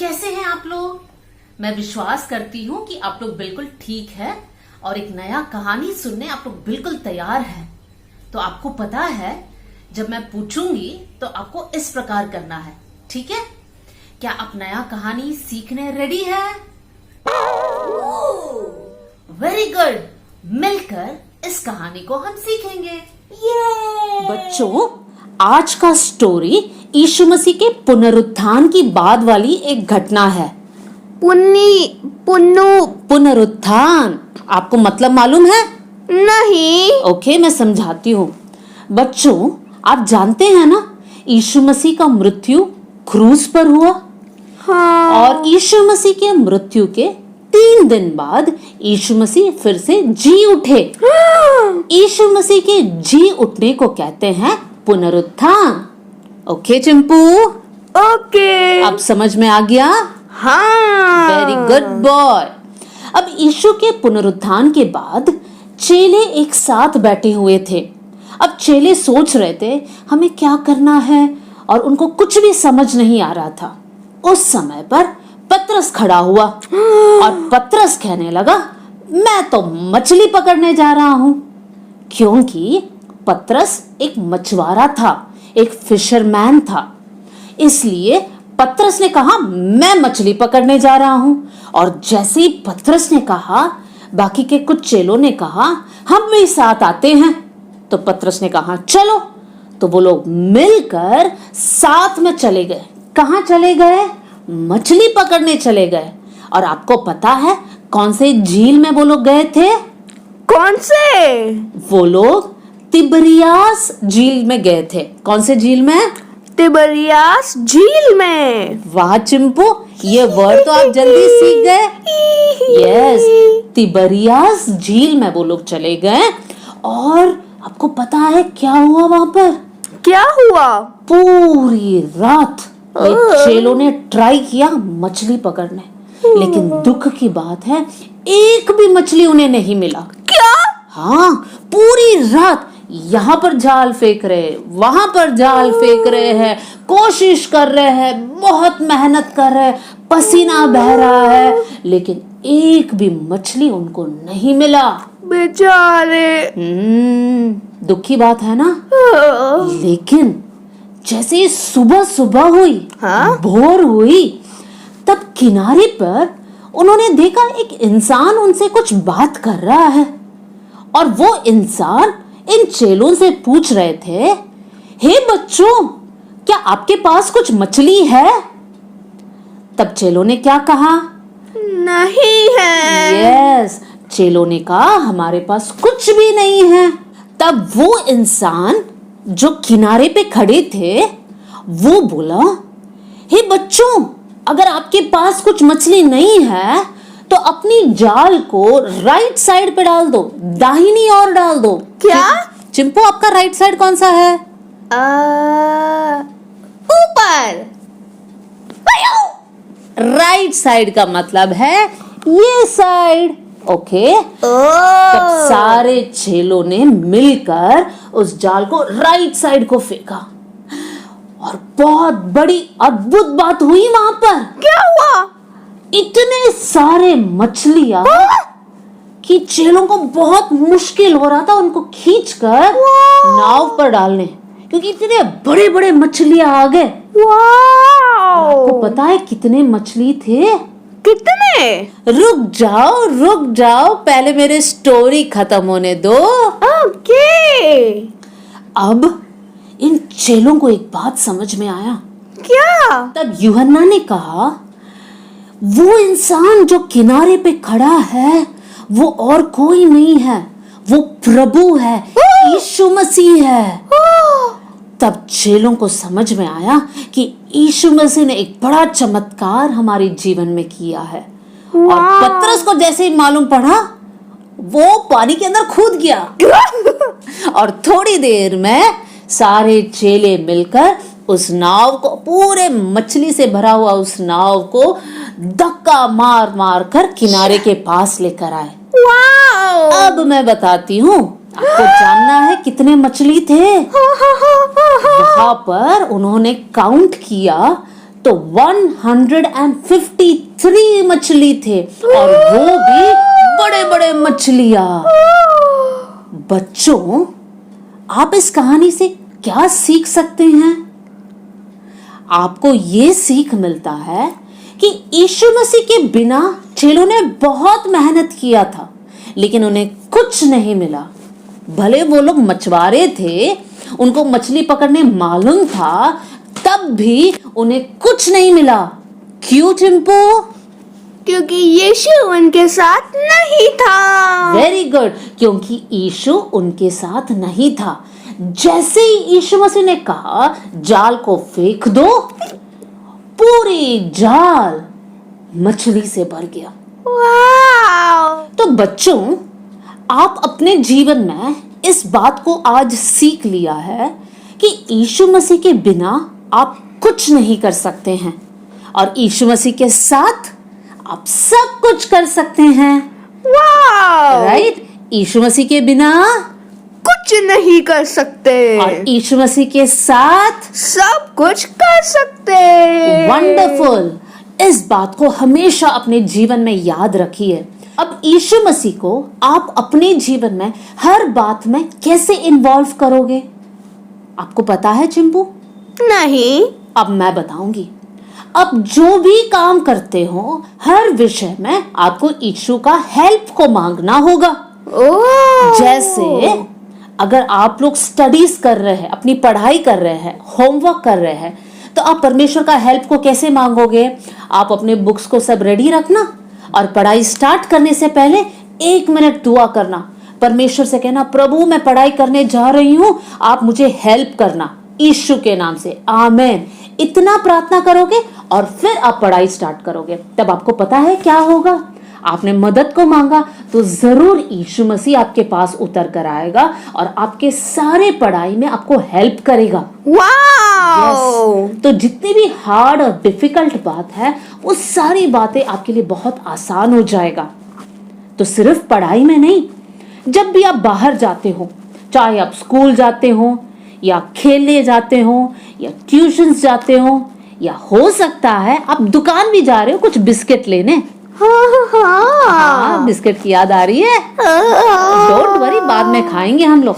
कैसे हैं आप लोग? मैं विश्वास करती हूँ कि आप लोग बिल्कुल ठीक है और एक नया कहानी सुनने आप लोग बिल्कुल तैयार हैं। तो आपको पता है, जब मैं पूछूंगी तो आपको इस प्रकार करना है, ठीक है? क्या आप नया कहानी सीखने रेडी है? Very good. मिलकर इस कहानी को हम सीखेंगे। बच्चों, आज का स्टोरी यीशु मसीह के पुनरुत्थान की बाद वाली एक घटना है। पुनरुत्थान आपको मतलब मालूम है? नहीं। ओके, मैं समझाती हूँ। बच्चों, आप जानते हैं ना, यीशु मसीह का मृत्यु क्रूस पर हुआ। हाँ। और यीशु मसीह के मृत्यु के 3 दिन बाद यीशु मसीह फिर से जी उठे। यीशु मसीह के जी उठने को कहते हैं पुनरुत्थान। ओके चिंपू? ओके। अब समझ में आ गया? हाँ। Very good boy. अब यीशु के पुनरुत्थान के बाद चेले एक साथ बैठे हुए थे। अब चेले सोच रहे थे हमें क्या करना है, और उनको कुछ भी समझ नहीं आ रहा था। उस समय पर पतरस खड़ा हुआ और पतरस कहने लगा, मैं तो मछली पकड़ने जा रहा हूं। क्योंकि पतरस एक मछुआरा था, एक फिशरमैन था। इसलिए पतरस ने कहा, मैं मछली पकड़ने जा रहा हूं। और जैसे ही पतरस ने कहा, बाकी के कुछ चेलों ने कहा, हम भी साथ आते हैं। तो पतरस ने कहा, चलो। तो वो लोग मिलकर साथ में चले गए। कहां चले गए? मछली पकड़ने चले गए। और आपको पता है कौन से झील में वो लोग गए थे? कौन से? वो लोग तिबरियास झील में गए थे। कौन से झील में? तिबरियास झील में। वाह चिंपू, ये वर्ड तो आप जल्दी सीख गए। यस, तिबरियास झील में वो लोग चले गए। और आपको पता है क्या हुआ वहां पर? क्या हुआ? पूरी रात ये चेलों ने ट्राई किया मछली पकड़ने, लेकिन दुख की बात है, एक भी मछली उन्हें नहीं मिला। क्या? हाँ, पूरी रात यहाँ पर जाल फेंक रहे, वहां पर जाल फेंक रहे हैं, कोशिश कर रहे हैं, बहुत मेहनत कर रहे हैं, पसीना बह रहा है, लेकिन एक भी मछली उनको नहीं मिला। बेचारे। दुखी बात है ना? लेकिन जैसे ही सुबह सुबह हुई, हाँ? भोर हुई, तब किनारे पर उन्होंने देखा एक इंसान उनसे कुछ बात कर रहा है। और वो इंसान इन चेलों से पूछ रहे थे, हे बच्चों, क्या आपके पास कुछ मछली है? तब चेलों ने क्या कहा? नहीं है। यस, चेलों ने कहा, हमारे पास कुछ भी नहीं है। तब वो इंसान जो किनारे पे खड़े थे, वो बोला, हे बच्चों, अगर आपके पास कुछ मछली नहीं है तो अपनी जाल को राइट साइड पे डाल दो, दाहिनी ओर डाल दो। क्या? चिंपू, आपका राइट साइड कौन सा है? ऊपर। राइट साइड का मतलब है ये साइड। ओके। तब सारे चेलों ने मिलकर उस जाल को राइट साइड को फेंका, और बहुत बड़ी अद्भुत बात हुई वहां पर। क्या हुआ? इतने सारे मछलियां कि चेलों को बहुत मुश्किल हो रहा था उनको खींचकर नाव पर डालने, क्योंकि इतने बड़े बड़े मछलियां आ गए। आपको पता है कितने मछली थे? कितने? रुक जाओ, पहले मेरे स्टोरी खत्म होने दो। ओके। अब इन चेलों को एक बात समझ में आया। क्या? तब यूहन्ना ने कहा, वो इंसान जो किनारे पे खड़ा है वो और कोई नहीं है, वो प्रभु है, यीशु मसीह है। तब चेलों को समझ में आया कि यीशु मसीह ने एक बड़ा चमत्कार हमारे जीवन में किया है। और पतरस को जैसे ही मालूम पड़ा, वो पानी के अंदर कूद गया। और थोड़ी देर में सारे चेले मिलकर उस नाव को, पूरे मछली से भरा हुआ उस नाव को धक्का मार मार कर किनारे के पास लेकर आए। अब मैं बताती हूँ, आपको जानना है कितने मछली थे? वहां पर उन्होंने काउंट किया तो 153 मछली थे और वो भी बड़े बड़े मछलियां। बच्चों, आप इस कहानी से क्या सीख सकते हैं? आपको ये सीख मिलता है कि यीशु मसीह के बिना चेलों ने बहुत मेहनत किया था, लेकिन उन्हें कुछ नहीं मिला। भले वो लोग मछुआरे थे, उनको मछली पकड़ने मालूम था, तब भी उन्हें कुछ नहीं मिला। क्यों चिंपू? क्योंकि यीशु उनके साथ नहीं था। वेरी गुड, क्योंकि यीशु उनके साथ नहीं था। जैसे ही यीशु मसीह ने कहा जाल को फेंक दो, पूरी जाल मछली से भर गया। वाव! तो बच्चों, आप अपने जीवन में इस बात को आज सीख लिया है कि यीशु मसीह के बिना आप कुछ नहीं कर सकते हैं और यीशु मसीह के साथ आप सब कुछ कर सकते हैं। वाव! राइट? यीशु मसीह के बिना कुछ नहीं कर सकते और यीशु मसीह के साथ सब कुछ कर सकते। वंडरफुल। इस बात को हमेशा अपने जीवन में याद रखिए। अब यीशु मसीह को आप अपने जीवन में हर बात में कैसे इन्वॉल्व करोगे? आपको पता है चिंपू? नहीं। अब मैं बताऊंगी। अब जो भी काम करते हो, हर विषय में आपको यीशु का हेल्प को मांगना होगा। ओह! जैसे अगर आप लोग स्टडीज कर रहे हैं, अपनी पढ़ाई कर रहे हैं, होमवर्क कर रहे हैं, तो आप परमेश्वर का हेल्प को कैसे मांगोगे? आप अपने बुक्स को सब रेडी रखना और पढ़ाई स्टार्ट करने से पहले 1 मिनट दुआ करना। परमेश्वर से कहना, प्रभु मैं पढ़ाई करने जा रही हूं, आप मुझे हेल्प करना यीशु के नाम से, आमीन। इतना प्रार्थना करोगे और फिर आप पढ़ाई स्टार्ट करोगे। तब आपको पता है क्या होगा? आपने मदद को मांगा तो जरूर यीशु मसीह आपके पास उतर कर आएगा और आपके सारे पढ़ाई में आपको हेल्प करेगा। वाव! तो जितनी भी हार्ड और डिफिकल्ट बात है, वो सारी बातें आपके लिए बहुत आसान हो जाएगा। तो सिर्फ पढ़ाई में नहीं, जब भी आप बाहर जाते हो, चाहे आप स्कूल जाते हो या खेलने जाते हो या ट्यूशंस जाते हो, या हो सकता है आप दुकान भी जा रहे हो कुछ बिस्किट लेने। हाँ, बिस्किट की याद आ रही है? डोंट वरी, बाद में खाएंगे हम लोग।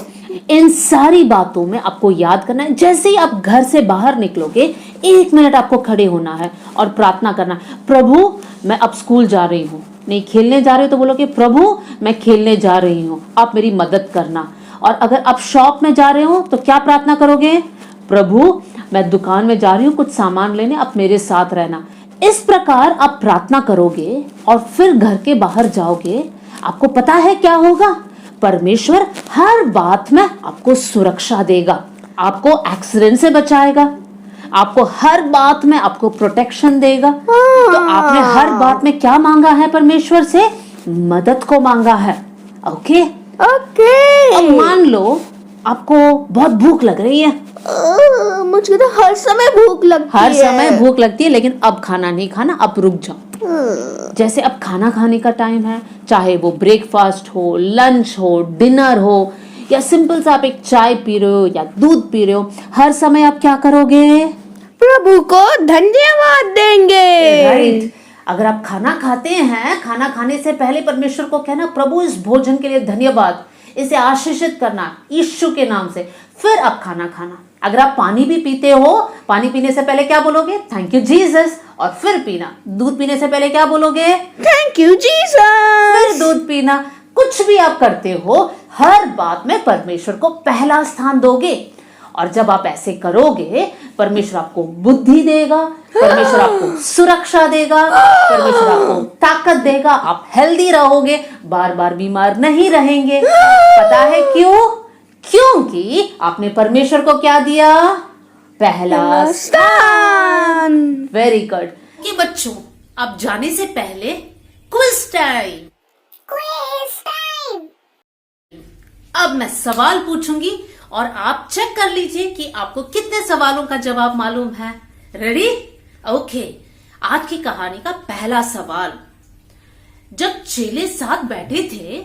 इन सारी बातों में आपको याद करना है, जैसे ही आप घर से बाहर निकलोगे 1 मिनट आपको खड़े होना है और प्रार्थना करना, प्रभु मैं अब स्कूल जा रही हूँ। नहीं खेलने जा रहे हो तो बोलोगे, प्रभु मैं खेलने जा रही हूँ, आप मेरी मदद करना। और अगर आप शॉप में जा रहे हो तो क्या प्रार्थना करोगे? प्रभु मैं दुकान में जा रही हूँ कुछ सामान लेने, आप मेरे साथ रहना। इस प्रकार आप प्रार्थना करोगे और फिर घर के बाहर जाओगे, आपको पता है क्या होगा? परमेश्वर हर बात में आपको सुरक्षा देगा, आपको एक्सीडेंट से बचाएगा, आपको हर बात में आपको प्रोटेक्शन देगा। तो आपने हर बात में क्या मांगा है? परमेश्वर से मदद को मांगा है। ओके? अब मान लो आपको बहुत भूख लग रही है। मुझे तो हर समय भूख लगती है। हर समय भूख लगती है, लेकिन अब खाना नहीं खाना, अब रुक जाओ। जैसे अब खाना खाने का टाइम है, चाहे वो ब्रेकफास्ट हो, लंच हो, डिनर हो, या सिंपल सा आप एक चाय पी रहे हो या दूध पी रहे हो, हर समय आप क्या करोगे? प्रभु को धन्यवाद देंगे। राइट। अगर आप खाना खाते हैं, खाना खाने से पहले परमेश्वर को कहना, प्रभु इस भोजन के लिए धन्यवाद, इसे आशीषित करना यीशु के नाम से, फिर आप खाना खाना। अगर आप पानी भी पीते हो, पानी पीने से पहले क्या बोलोगे? थैंक यू जीसस, और फिर पीना। दूध पीने से पहले क्या बोलोगे? Thank you Jesus. फिर दूध पीना। कुछ भी आप करते हो, हर बात में परमेश्वर को पहला स्थान दोगे। और जब आप ऐसे करोगे, परमेश्वर आपको बुद्धि देगा, परमेश्वर आपको सुरक्षा देगा, परमेश्वर आपको ताकत देगा, आप हेल्दी रहोगे, बार बार बीमार नहीं रहेंगे। पता है क्यों? क्योंकि आपने परमेश्वर को क्या दिया? पहला स्थान। Very good. कि बच्चों, अब जाने से पहले क्विज टाइम। अब मैं सवाल पूछूंगी और आप चेक कर लीजिए कि आपको कितने सवालों का जवाब मालूम है। रेडी? ओके। आज की कहानी का पहला सवाल, जब चेले साथ बैठे थे,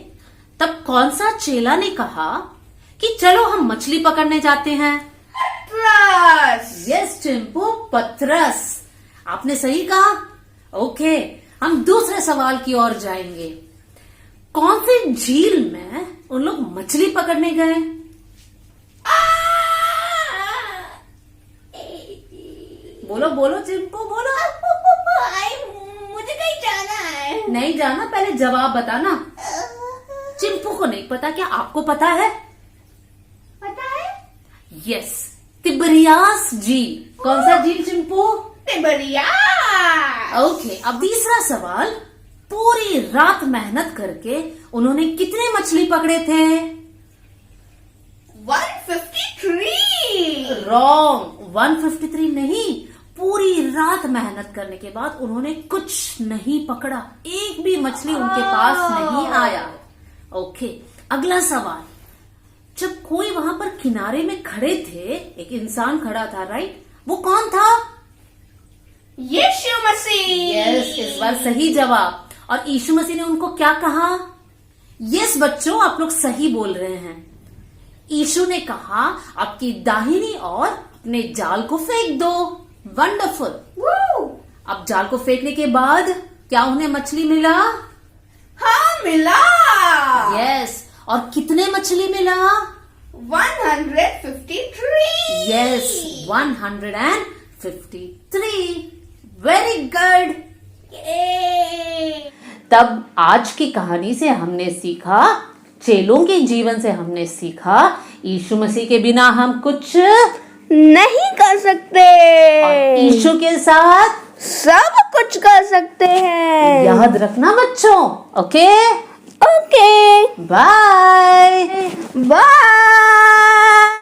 तब कौन सा चेला ने कहा कि चलो हम मछली पकड़ने जाते हैं? पतरस। यस चिंपू, पतरस। आपने सही कहा। ओके, हम दूसरे सवाल की ओर जाएंगे। कौन सी झील में उन लोग मछली पकड़ने गए? बोलो बोलो चिंपू, बोलो। मुझे कहीं जाना है। नहीं जाना, पहले जवाब बताना। चिंपू को नहीं पता, क्या आपको पता है? पता है? यस, तिबरियास झील। कौन सा झील चिंपू? तिबरियास। ओके, अब तीसरा सवाल। पूरी रात मेहनत करके उन्होंने कितने मछली पकड़े थे? 153। रॉन्ग, 153 नहीं। पूरी रात मेहनत करने के बाद उन्होंने कुछ नहीं पकड़ा, एक भी मछली उनके पास नहीं आया। ओके, अगला सवाल। जब कोई वहां पर किनारे में खड़े थे, एक इंसान खड़ा था, राइट? वो कौन था? यीशु मसीह। यस, इस बार सही जवाब। और यीशु मसीह ने उनको क्या कहा? यस बच्चों, आप लोग सही बोल रहे हैं। यीशु ने कहा, आपकी दाहिनी ओर अपने जाल को फेंक दो। वंडरफुल। अब जाल को फेंकने के बाद क्या उन्हें मछली मिला? हाँ, मिला। यस, और कितने मछली मिला? 153। यस, 153। Very good. तब आज की कहानी से हमने सीखा, चेलों के जीवन से हमने सीखा, यीशु मसीह के बिना हम कुछ नहीं कर सकते, और यीशु के साथ सब कुछ कर सकते हैं। याद रखना बच्चों। Okay, okay, bye bye.